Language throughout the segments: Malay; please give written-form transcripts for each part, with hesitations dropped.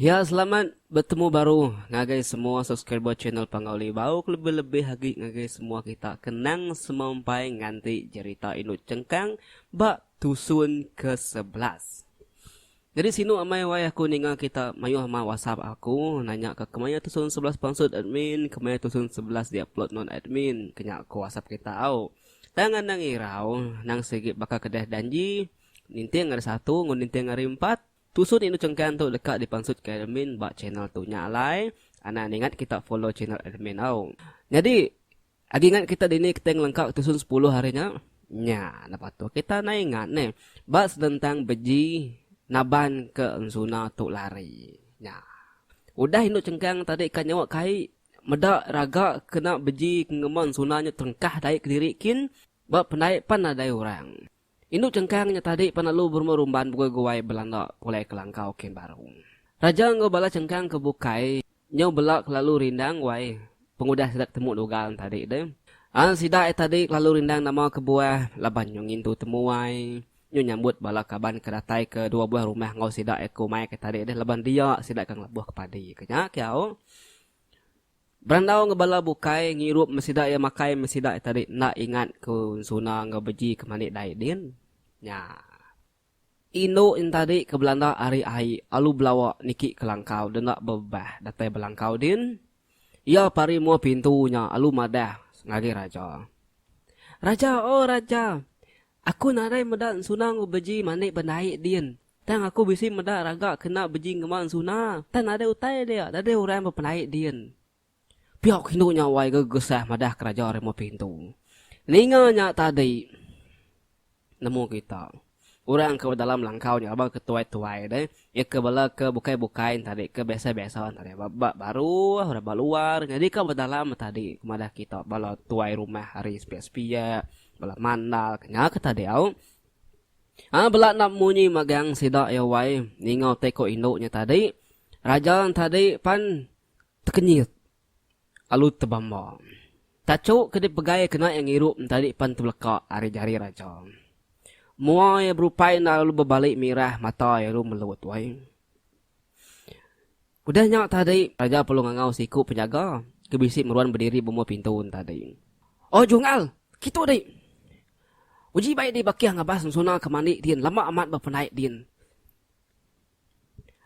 Ya, selamat bertemu baru ngagai semua subscriber channel Pangauli Bau. Lebih-lebih lagi ngagai semua kita kenang semampai nganti cerita Inu Cengkang bak tusun ke-11. Jadi sinu amai wai aku ninga kita mayu sama WhatsApp aku nanya ke kemana tusun 11 pangsud admin, kemana tusun 11 di upload non admin, kenya aku WhatsApp kita au. Tangan nang irau nang segi bakal kedah danji, ninting ada satu, nguntinting ada 4. Tusun Inu Cengkang tu dekat di pangsud ke admin bak channel tu nyalai. Ana ingat kita follow channel admin au. Jadi agi ingat kita dini kita lengkap tusun 10 harinya. Nya, dapat tu kita na ingat nih. Bak tentang beji naban ke ensuna tu lari. Nya. Udah Inu Cengkang tadi kan nyawa kai medak raga kena beji ngeman sunanya tengkah dai kedirikin bak penaik pan ada orang. Inu Cengkangnya tadi panalu bermerumban bukai guai Belanda pulai kelangkau ken baru. Raja ngo bala Cengkang ke bukai nyau belak lalu rindang wai pengudah sidak temu dugaan tadi deh. Sidak tadi lalu rindang nama kebuah laban nyongin tu temu wai. Nyo nyambut bala kaban kedatai ke dua buah rumah ngau sidak eko mai ke tadi deh laban dia sidak kang lebuh kepadi kenya kiau. Brandau ngebala bukai ngirup mesidak ya makai mesidak tadi nak ingat ke suna ngebeji ke manik dai din. Nya. Ino in tadi ke Belanda hari ai alu belawa niki kelangkau dan nak bebah datai belangkau din. Ia pari mua pintunya alu madah ngagi raja. Raja, oh raja. Aku narai medak sunang beji manik benai din. Tang aku bisi medak raga kena beji ngeman suna. Tan ada utai dia, ada orang berpenai din. Piak hinunya wai gesah madah keraja remo pintu. Ninganya tadi nemu kita. Orang ke dalam langkaunya abang ketuai-tuai deh. Ya ke bala ke bukai-bukain tadi ke biasa-biasa tadi. Baru udah baluar. Jadi ke dalam tadi kemadah kita bala tuai rumah hari spia-spia, bala mandal kenya ke tadi au. Bala nak munyi magang sidak ya wai ningau teko induknya tadi. Raja tadi pan terkenyit. Alu tebamba. Tacuk ke pegai kena yang irup tadi pan terlekak hari jari raja. Mua yang berupai na lalu berbalik mirah mata yang lalu melut wai. Udah nyak tadi raja perlu ngangau siku penjaga kebisik meruan berdiri bumua pintu tadi. Oh jungal, gitu deh. Uji baik di bakiah ngabas suna kemandi din lama amat berpenaik din.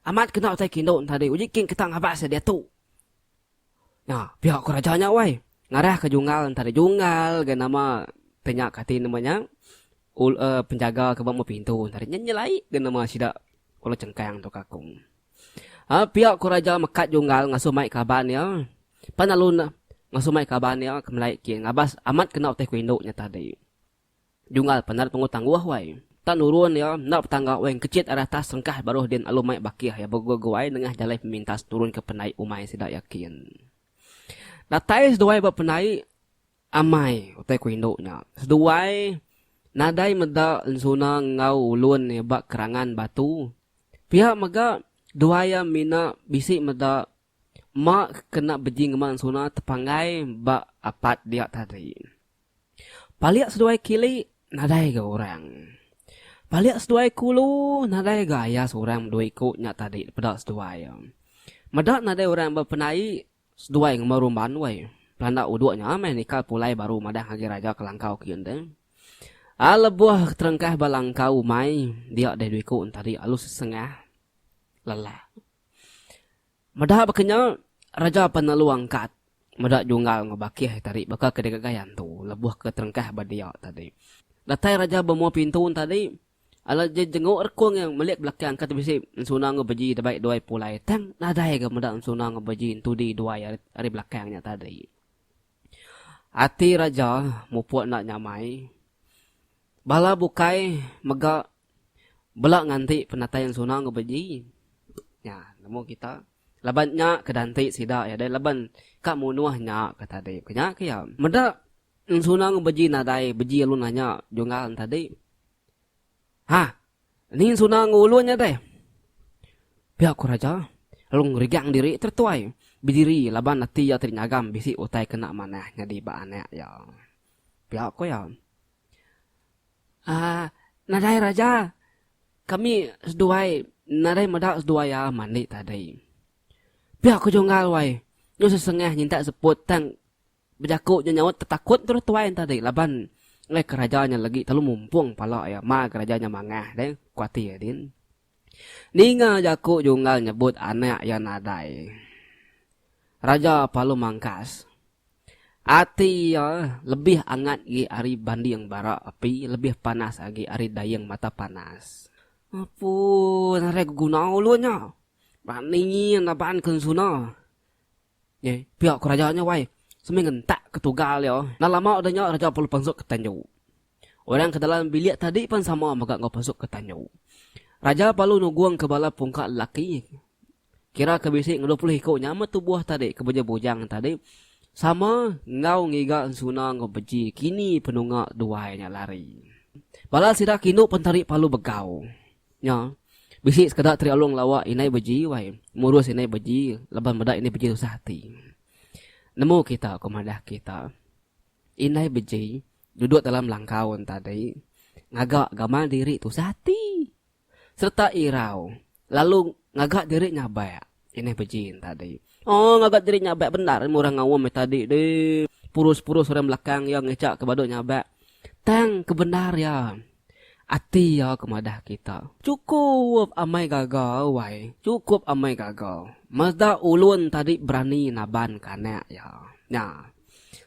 Amat kena utai kindo tadi uji king kita ngabas dia tu. Nah, pihak kerajanya wai ngarah ke jungal tadi jungal gan nama tenyak kati namanya. Penjaga ke bawah pintu tadi nyelai gan nama sida kalau Cengkang tu kakung. Pihak kuraja mekat jungal ngasuh mai kaban ya. Panalun ngasuh mai kaban ya kemelai kin ngabas amat kena utai kuinduknya tadi. Jungal panar pengutang wah wai. Tan urun ya nak petangga weng kecit arah tas sengkah baru din alu mai bakiah ya beguai dengah jalai pemintas turun ke penai umai sida yakin. Datai seduai berpenai amai utai kuinduknya. Seduai nadai meda suna ngau ulun ya bak kerangan batu. Pihak maga duaya mina bisik meda mak kena beji ngeman suna tepangai bak apat dia tadi. Paliak seduai kili nadai ke orang. Paliak seduai kulu nadai gaya seorang dua ikutnya tadi pedak seduai. Medak nadai orang berpenai seduai ngemarumban wai. Pelanda uduknya amai nikah pulai baru madah hagi raja kelangkau kian deh. Buah terengkah balangkau mai dia dari duiku tadi alus setengah lelah. Madah bakanya raja penalu angkat. Madah junggal ngebakih tadi bakal kedegagayan tu lebuh ke terengkah badia tadi. Datai raja bermua pintu tadi ala jenguk rekung yang melihat belakang kata bisi sunang ngebeji dabai doai pulai tang nadai ke madah sunang ngebeji tu di doai hari belakangnya tadi. Hati raja mupuat nak nyamai. Bala bukai mega belak nganti penatai yang sunang ngebeji. Ya, nemu kita. Labannya kedanti sida ya dai laban kak munuahnya kata dai. Kenya kaya. Meda sunang ngebeji nadai beji lu nanya jungal tadi. Ini sunang ulunnya dai. Pihak raja lalu ngerigang diri tertuai. Bidiri laban nanti ya ternyagam bisi utai kena manahnya di baanek ya. Pihak ko ya. Nadai raja, kami seduai nadai madak seduai ya mandi tadi. Pihak ko jonggal wai. Nyo sesengah nyinta seput tang berjakuk nyawa tertakut terus tuain tadi laban oleh kerajaannya lagi terlalu mumpung pala ya ma kerajaannya mangah deh kuati ya din. Ninga jakuk jonggal nyebut anak yang nadai. Raja palu mangkas. Ati ya lebih angat gi ari bandi yang bara api lebih panas lagi ari dayang mata panas. Apa narek guna ulunya? Bani naban kensuna. Ye, pihak kerajaannya wai. Seminggu tak ketugal ya. Nah lama adanya raja perlu masuk ke tanyu. Orang ke dalam bilik tadi pun sama maka ngau masuk ke tanyu. Raja perlu nuguang ke bala pungkak laki. Kira kebisik 20 ikut nyama tubuh tadi ke bujang tadi. Sama ngau ngiga suna ngau beji. Kini penungak duanya lari. Bala sidak kinu pentari palu begau. Ya. Bisik sekedar trialung lawak inai beji wai. Murus inai beji. Leban medak inai beji susah hati. Nemu kita, komandah kita. Inai beji, duduk dalam langkauan tadi. Ngagak gama diri tu sati. Serta irau. Lalu ngagak diri nyabai. Inai beji tadi. Oh, ngagak diri nyabai benar. Murang ngawam tadi. Deh. Purus-purus orang belakang yang ngecak ke baduk nyabai. Tang kebenar ya. Ati ya komandah kita. Cukup amai gagal wai. Cukup amai gagal. Mazda ulun tadi berani naban kanak ya. Nah,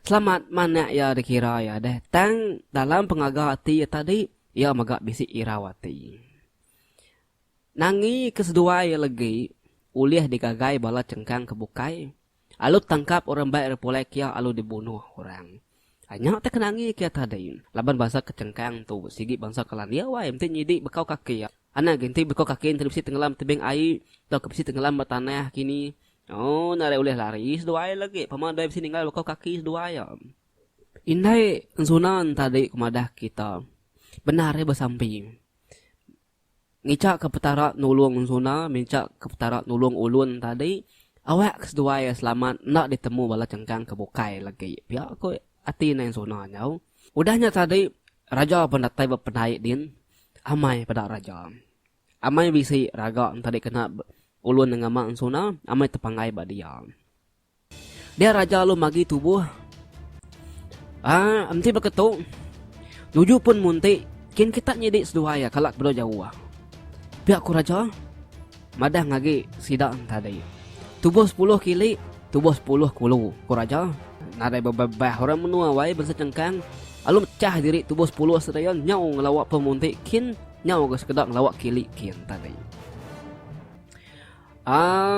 selamat mana ya dikira ya deh. Tang dalam pengaga hati ya tadi, ya magak bisik irawati. Nangi kesedua ya lagi, ulih digagai bala cengkang kebukai. Alu tangkap orang baik repolek ya, alu dibunuh orang. Hanya tak kenangi kia tadi. Laban bangsa kecengkang tu, sigi bangsa kelandia wai, mesti nyidik bekau kaki ya. Anak ganti bekau kaki yang terpisi tenggelam tebing air. Atau kepisi tenggelam bertanah kini. Oh, nare boleh lari. Sedua lagi. Paman dua bisi tinggal bekau kaki sedua ya. Indai sunan tadi kumadah kita. Benar ya bersampi. Ngicak ke petara nulung suna. Mincak ke petara nulung ulun tadi. Awak kesedua ya selamat. Nak ditemu bala cengkang kebukai lagi. Pihak aku hati na yang suna nyau. Udahnya tadi. Raja pendatai berpenaik din. Amai pada raja. Amai bisi raga tadi kena ulun dengan mak suna. Amai terpangai pada dia. Dia raja lu magi tubuh. Amti berketuk. Nuju pun muntik. Kin kita nyidik sedua ya kalak berdua jauh. Pihak ku raja. Madah ngagi sidang tadi. Tubuh 10 kili. Tubuh 10 kulu. Ku raja. Nadai berbah orang menua wai bangsa cengkang. Alu mecah diri tubuh 10 serayan nyau ngelawak pemuntik kin nyau ke sekedar ngelawak kili kin tadi.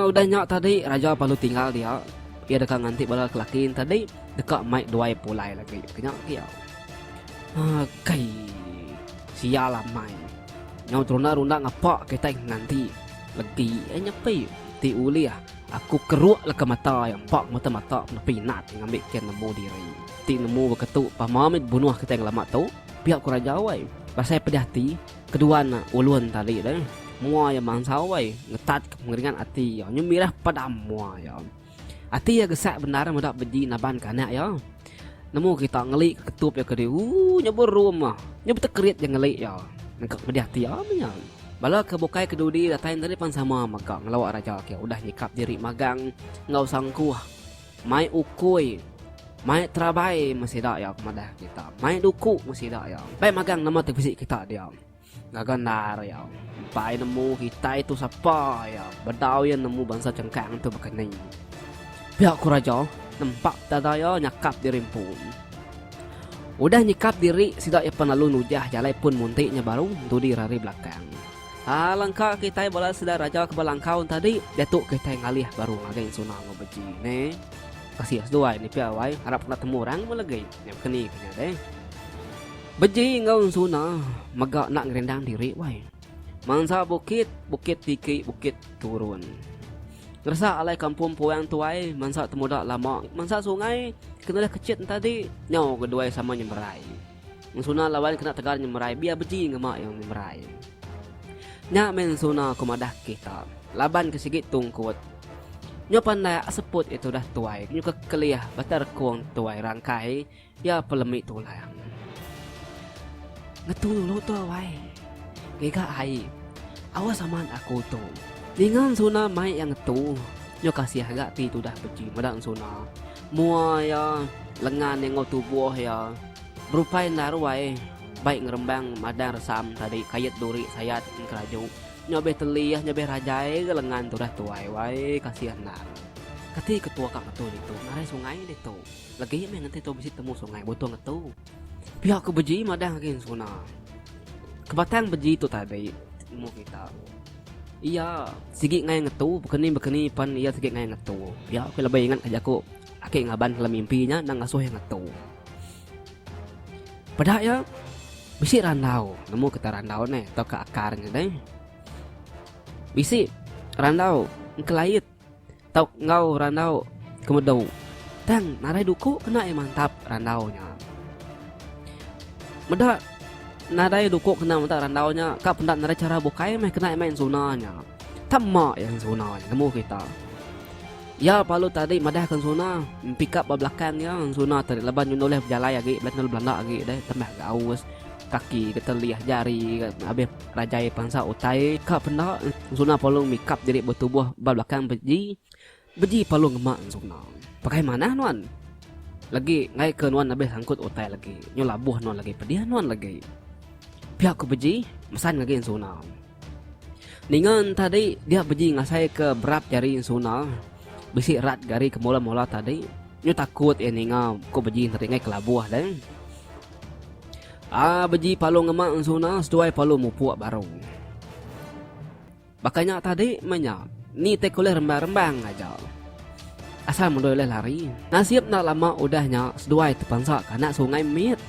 Udah nyak tadi raja palu tinggal dia. Ia dekat nganti bala kelakin tadi dekat mic duai pulai lagi. Kenyak dia. Kai sialah mai. Nyau runda ngapak kita nanti lagi nyepi ti uli aku keruk lah ke mata yang pak mata pinat ngambil kian nemu diri. Ti nemu berketuk pamamit bunuh kita yang lama tu. Pihak ku raja wai. Pasal pedih hati kedua na ulun tadi dah. Mua yang mangsa wai ngetat mengeringan hati ya. Nyemirah pada mua ya. Hati ya gesak benar mudak beji naban kanak ya. Nemu kita ngelik ketup ya ke dia. Nyebur rumah. Nyebur terkerit yang ngelik ya. Nengkak pedih hati ya punya. Bala kebukai kedudi datain tadi pan sama maka ngelawak raja kia. Udah nyikap diri magang ngau sangkuh. Mai ukui. Mai terabai masih dak ya kemadah kita. Mai duku masih dak ya. Baik magang nama terfisik kita dia. Gaganar ya. Pai nemu kita itu siapa ya. Bedau yang nemu bangsa cengkang tu berkenai. Pihak ku raja nampak tada ya nyakap diri pun. Udah nyikap diri sidak ya penalu nujah jalai pun muntiknya baru tu di rari belakang. Langkah kita bola sedar raja ke balangkau tadi datuk kita ngalih baru ngagain sunah ngobeji ne. Kasih S2 ini piawai harap nak temu orang melagi yang keni kena deh. Beji ngau sunah magak nak ngerendang diri wai. Mangsa bukit tiki bukit turun. Ngerasa alai kampung puang tuai mangsa temudak lama. Mangsa sungai kena kecil tadi nyau kedua sama nyemerai. Sunah lawan kena tegar nyemerai biar beji ngemak yang nyemerai. Nya men sunah kumadah kita. Laban kesigit tungkut. Nyo pandai seput itu dah tuai. Nyo kekeliah batar kuang tuai rangkai. Ya pelemik tulang. Ngetu dulu tu wai. Gega ai. Awas aman aku tu. Dengan sunah mai yang tu. nyo kasih agak ti tu dah beji madang suna mua ya lengan yang tubuh ya berupa naruai baik ngerembang madang resam tadi kayat duri sayat keraju nyobe teliyah nyobe rajai ke lengan tu dah tuai wai kasihan nar kati ketua kang ketua itu narai sungai itu lagi men nanti tu bisa temu sungai butuh ngetu pihak ke beji madang kin suna kebatang beji tu tadi temu kita iya sigi ngai ngetu bekeni pan iya sigi ngai ngetu ya aku lebih ingat aja aku ake ngaban dalam mimpinya nang ngasuh yang ngetu pada ya bisi randau nemu kita randau nih atau ke akarnya deh bisi randau kelait tau ngau randau kemedau tang narai duku kena mantap randaunya meda nadai duku kena mantap randaunya kak pendat narai cara bukai meh kena main sunanya tamma yang sunanya nemu kita ya palu tadi madahkan suna pick up belakang ya suna tadi leban nyunoleh berjalan lagi belakang Belanda lagi deh tambah gaus kaki kita lihat jari habis rajai pangsa utai kak pendak suna palu pick up jadi bertubuh belakang beji palu ngemak suna pakai mana nuan lagi ngai ke nuan habis sangkut utai lagi nyolabuh nuan lagi pediah nuan lagi pihak ku beji mesan lagi suna ningan tadi dia beji ngasai ke berap jari suna besi rat gari ke mola-mola tadi nyu takut ya ninga ku beji teringai kelabuah dan beji palu ngemak suna seduai palu mupuak baru makanya tadi menya ni tekoleh rembang-rembang aja asal mendoleh lari nasib nak lama udahnya seduai terpangsa anak sungai mit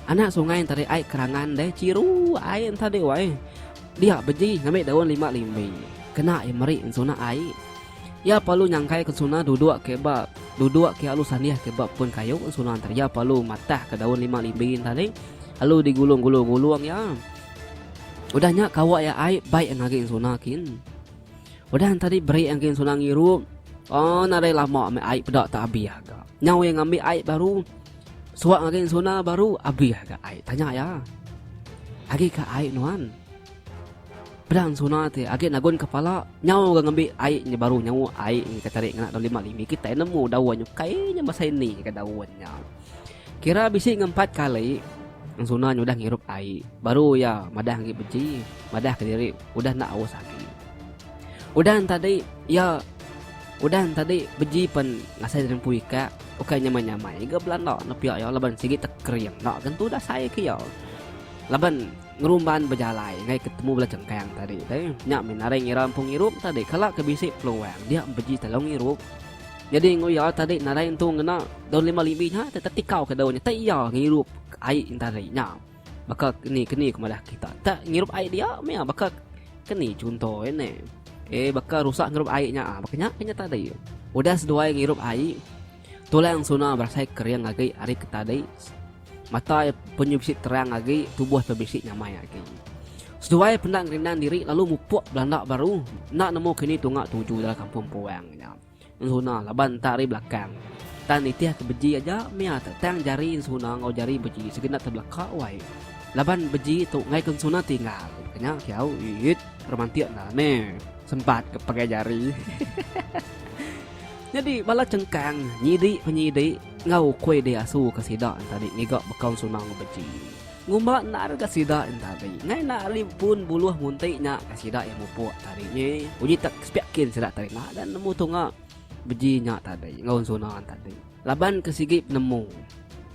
anak sungai tadi air kerangan deh ciru air tadi wai dia beji ngambil daun 5 limbi kena meri suna air ya palu nyangkai ke suna duduk ke alusan dia kebab pun kayu suna antar ya palu matah ke daun 5 limbi tadi lalu digulung-gulung ya udahnya kawak ya air baik yang lagi suna kin udah tadi beri yang kin suna ngirup narai lama ame air pedak tak habis agak nyau yang ngambil air baru suak lagi suna baru habis agak air tanya ya agi ke air nuan pedang suna te agi nagon kepala nyau ga ngambil airnya baru nyau air ni katarik ngana dalam 5 limbi kita nemu daunnya kayaknya masa ini ke daunnya kira bisi ngempat kali suna udah ngirup air baru ya madah ngi beji madah ke diri udah nak awas lagi udah tadi beji pen ngasai dan puika oke nyamai ga Belanda na pia ya laban sigi tekriang nak kan tu dah saya ke ya laban ngerumban berjalai ngai ketemu bela cengkang tadi teh nyak menaring ngirampung ngirup tadi kala ke bisi peluang dia beji telong ngirup jadi ngoyal tadi narai tu ngena daun 5 limbi nya tetapi kau ke daunnya teh ya ngirup air tadi nya maka keni kemadah kita tak ngirup air dia mea baka keni contoh ini baka rusak ngirup airnya makanya tadi udah seduai ngirup air tulang suna berasai kering lagi hari ke tadi mata penyubsik terang lagi tubuh terbisik nyamai lagi seduai pendang rindang diri lalu mupuk Belanda baru nak nemu kini tunggak 7 dalam kampung puangnya suna laban tari belakang tan itiah ke beji aja mea tetang jari suna ngau jari beji segenap terbelakang wai laban beji tu ngai kan suna tinggal makanya kiau it romantik nah ne sempat kepakai jari jadi bala cengkang penyidik ngau kue dia asu ke sidak tadi ngigak bekau sunang beji ngumba nar ke sidak tadi ngai nak limpun buluh muntiknya ke sidak yang mupuk tadi nye uji tak spiakin sidak tadi nah dan nemu tunga beji nya tadi ngau sunang tadi laban ke sigip nemu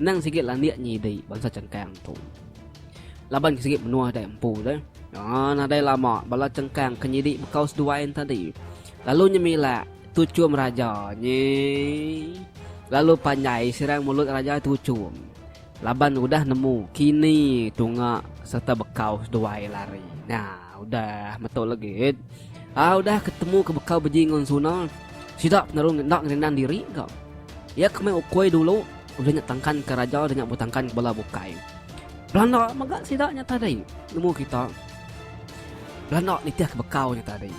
nang sigit landia nyidi bangsa cengkang tu laban ke sigip menua dah empu deh nadai lama bala cengkang kenyidik bekau seduain tadi lalu nyemila tucum raja lalu panjai sirang mulut raja tucum laban udah nemu kini tunga serta bekau seduai lari nah udah betul lagi udah ketemu ke bekau bejingon suna sidak penarung nak ngerenang diri kau ya kemai ukoi dulu udah nyatangkan ke raja udah nyabutangkan ke bala bukai Belanda maka sidaknya tadi nemu kita Belanda ni tiah ke bekau nya tadi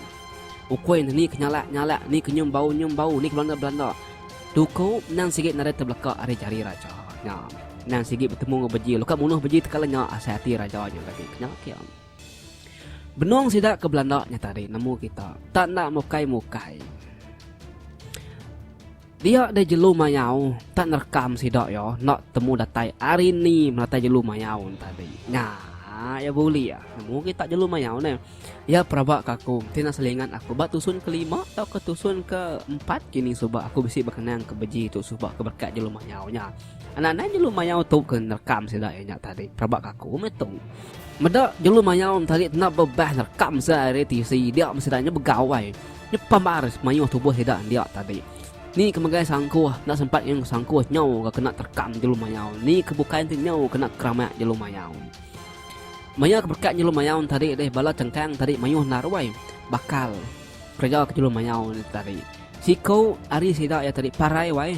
ukoi ni kenyala ni kenyum bau ni ke Belanda duko nang sigit nare terbelaka ari cari raja nya nang sigit bertemu beji luka munuh beji tekalanya asati raja nya lagi kenya kiam benong sidak ke Belanda nya tadi nemu kita tak nak mukai Dia ada jelu mayau tak nerekam sidak ya. Nak temu datai hari ni melatai jelu mayau tadi. Nah, ya boleh ya. Mungkin tak jelu mayau ni. Ya perabak aku. Tina selingan aku. Bak tusun kelima atau ke tusun keempat kini sebab aku bisi berkenang ke beji tu sebab keberkat jelu mayau nya. Anak-anak jelu mayau tu ke nerekam sidak ya tadi. Perabak aku metu. Medak jelu mayau tadi nak bebah nerekam sehari TC. Dia mestinya begawai. Ni pamaris mayau tubuh sidak dia tadi. Ni kemagai sangkuh nak sempat yang sangkuh nyau kena terkam jelu mayau. Ni kebukaan tu nyau kena keramat jelu mayau. Maya keberkat jelu mayau tadi deh bala cengkang tadi mayuh narwai bakal kerja ke jelu mayau ni tadi. Sikau ari sidak ya tadi parai wai.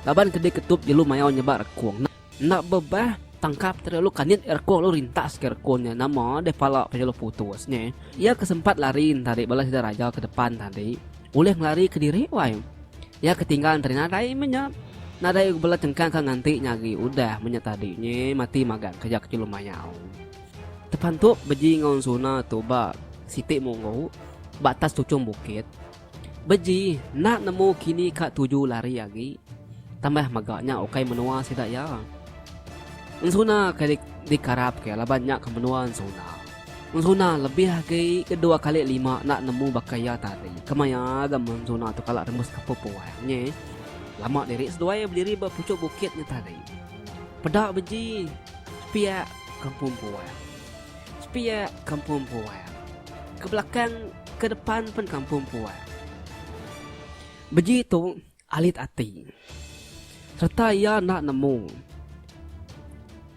Laban kedai ketup jelu mayau nyebar rekung. Nak bebah tangkap terlalu kanit rekung lu rintas ke rekungnya nama deh pala pejalo putusnya. Ia kesempat lari tadi bala sidak raja ke depan tadi. Boleh ngelari ke diri wai. Ya ketinggalan dari nadai menyap. Nadai bela cengkang kan nganti nyagi udah menyat tadinya mati magang kerja kecil lumayan. Depan tu beji ngon suna tu ba siti monggo batas tucung bukit. Beji nak nemu kini kak 7 lari lagi. Tambah magaknya okai menua sidak ya. Suna kayak dikarap ke labannya ke menua suna. Suna lebih lagi kedua kali 5 nak nemu bakaya tadi. Kemaya gamon suna tu kalau rembus ke popuanya. Lama dari sedua berdiri berpucuk bukitnya tadi. Pedak beji sepia kampung puai. Sepia kampung puai. Ke belakang ke depan pun kampung puai. Beji tu alit hati. Serta ia nak nemu.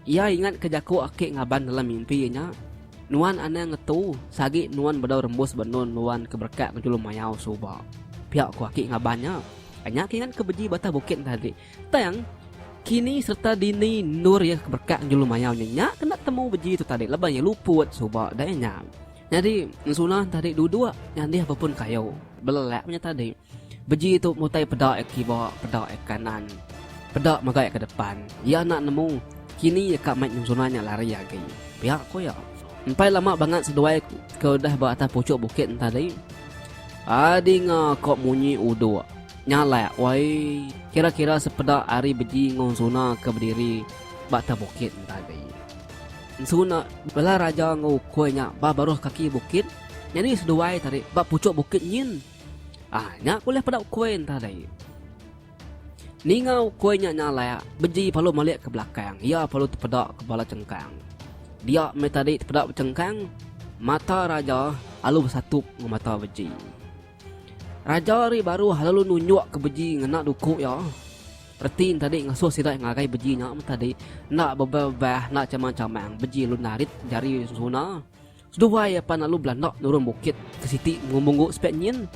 Ia ingat kejaku akik ngaban dalam mimpinya. Nuan ana ngetu sagi nuan badau rembus benun nuan keberkat ngejulum mayau suba. Pihak ku akik ngabannya. Hanya kingan kebeji batah bukit tadi. Tayang kini serta dini nur ya keberkat ngejulum mayau nya kena temu beji tu tadi. Lebanya luput suba dayanya. Jadi sunah tadi dua-dua yang dia apapun kayu. Belelaknya tadi. Beji tu mutai pedak ek kiri pedak ek kanan. Pedak magai ke depan. Ya nak nemu kini ya kak mat sunahnya lari lagi. Pihak ku ya. Sampai lama banget seduai ke dah atas pucuk bukit tadi. Adi ngakok munyi udo. Nyala wai kira-kira sepeda hari beji ngong suna ke berdiri batas bukit tadi. Suna bela raja ngau kuenya ba baru kaki bukit. Jadi seduai tadi ba pucuk bukit nyin. Nyak boleh pada kuen tadi. Ni ngau kuenya nyala beji perlu malik ke belakang. Ya perlu terpedak kepala cengkang. Dia tadi terpedak bercengkang. Mata raja lalu bersatu dengan mata beji. Raja ri baru lalu nunjuk ke beji ngenak dukuk ya. Pertin tadi ngasuh sidak ngagai bejinya tadi. Nak bebah nak camang-camang. Beji lu narit jari susuna. Sedua ya pan lalu belandak nurun bukit ke siti ngomonggo spek nyin.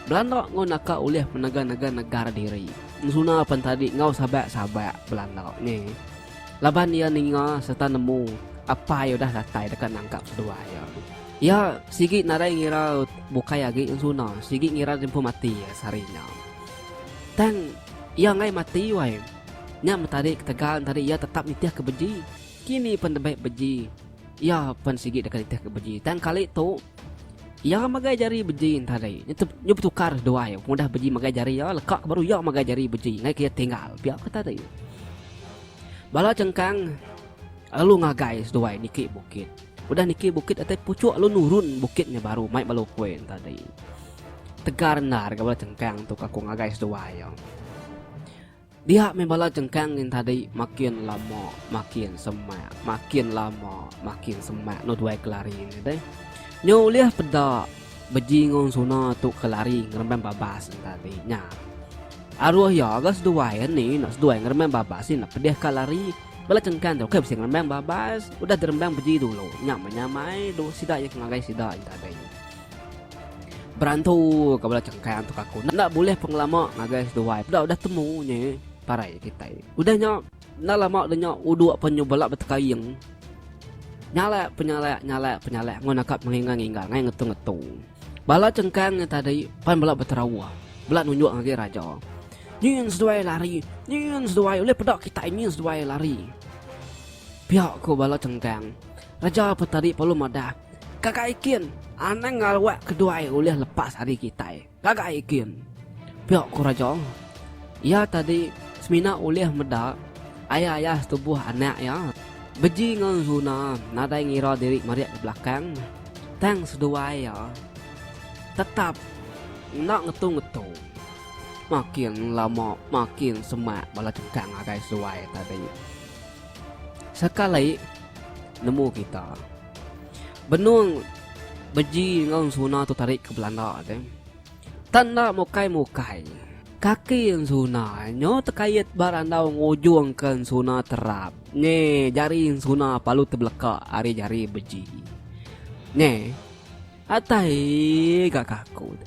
Belandak ngau nakak oleh negara diri. Susuna pan tadi ngau sabak belandak ni. Laban ia ninga serta nemu apa ya dah datai dekat nangkap sedua ya. Ya sigi narai ngira bukai lagi insuna, sigi ngira jempu mati ya sarinya. Tang ia ngai mati wai. Nyam tadi ketegangan tadi ia tetap nitiah ke beji. Kini pendebaik beji. Ya pen sigi dekat nitiah ke beji. Tang kali tu ia magai jari beji tadi. Nyu bertukar dua ya. Mudah beji magai jari ya lekak baru ya magai jari beji. Ngai kia tinggal biar kata tadi. Bala cengkang lalu ngagai seduai niki bukit. Udah niki bukit atai pucuk lalu nurun bukitnya baru mai balu kuen tadi. Tegar nar kabala cengkang tu aku ngagai seduai ya. Dia membala cengkang yang tadi makin lama makin semak, makin lama makin semak no duai kelari ni deh. Nyo liah pedak beji ngong suna tu kelari ngerembang babas tadi nya. Aruh ya gas duai ni nak seduai ngerembang babas ni nak pedih kelari. Bala cengkang tu kau bisa ngerembang babas. Udah dirembang beji dulu. Nyamai do sidak yang ngagai sidak yang tadi. Berantu ke bala cengkang tu aku. Nak boleh penglama ngagai seduai. Udah temunya parai kita. Udah nyak nak lama dah nyak uduk penyu balak bertekayang. Nyala penyala. Ngon nakap mengingang-ingang ngai ngetu-ngetu. Bala cengkang yang tadi pan balak berterawah. Balak nunjuk ngagai raja. Nyin seduai lari. Nyin seduai. Oleh pedak kita ini seduai lari. Pihak ku bala cengkang. Raja petari perlu madah. Kakak ikin. Anang ngalwak kedua oleh lepas hari kita. Kakak ikin. Pihak ku raja. Ya tadi semina oleh medak ayah-ayah tubuh anak ya. Beji ngan zuna nadai ngira diri mariak ke belakang. Tang seduai ya. Tetap nak ngetung-ngetung. Makin lama makin semak bala cengkang agai sesuai tadi. Sekali nemu kita. Benung beji ngan zuna tu tarik ke Belanda deh. Tanda mukai-mukai. Kaki yang suna nyo terkait barandau ngujungkan suna terap. Nye jari yang suna palu terbelakak hari jari beji. Nye atai gak kaku.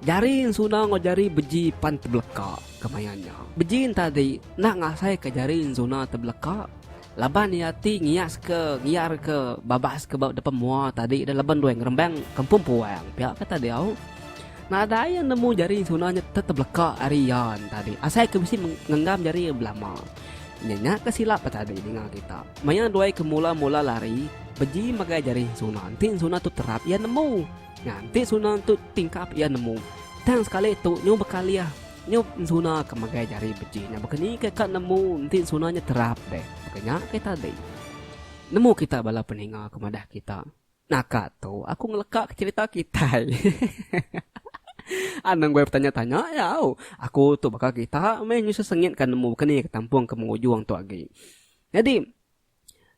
Jari yang suna ngojari beji pan terbelakak kemayanya. Beji tadi nak ngasai ke jari yang suna terbelakak. Laban yati ngias ke ngiar ke babas ke depan mua tadi ada laban dua ngerembang kampung puang. Pihak kata dia nah ada yang nemu jari sunanya tetap lekak arian tadi. Asai ke mesti mengenggam jari yang belama. Nyenyak kesilap tadi dengan kita. Maya dua ke mula-mula lari. Beji magai jari sunan. Nanti sunan tu terap ia nemu. Nanti sunan tu tingkap ia nemu. Dan sekali tu nyu bekali ya. Nyu sunan ke magai jari beji. Nya bekeni ke kat nemu. Nanti sunanya terap deh. Bekenya kita deh. Nemu kita bala peninga kemadah kita. Nah kat tu aku ngelekak cerita kita. Anang gue bertanya-tanya ya, aku tuh bakal kita main nyusul sengit kan nemu kan ni ketampung ke mengujung tu lagi. Jadi,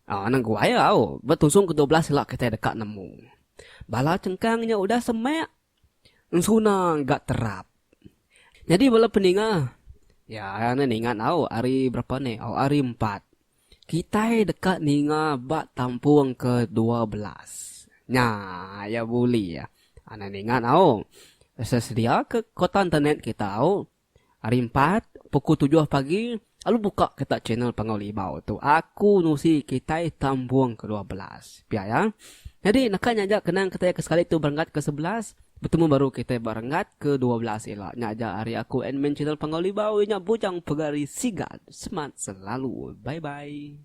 anang gue ya, bertusung ke 12 lah kita dekat nemu. Bala cengkangnya udah semek, suna gak terap. Jadi bala peninga, ya ane ingat hari berapa nih? Hari 4. Kita dekat ninga bak tampung ke 12. Nah, ya boleh ya. Ane ingat sesedia ke kota internet kita hari 4 pukul 7 pagi lalu buka kita channel Pangaulibau tu aku nusi kita tampung ke 12 biar ya. Jadi nak nyajak kenang kita ke sekali tu berangkat ke 11 bertemu baru kita berangkat ke 12 elak nyajak hari aku admin channel Pangaulibau nya bujang pegari sigad semangat selalu bye bye.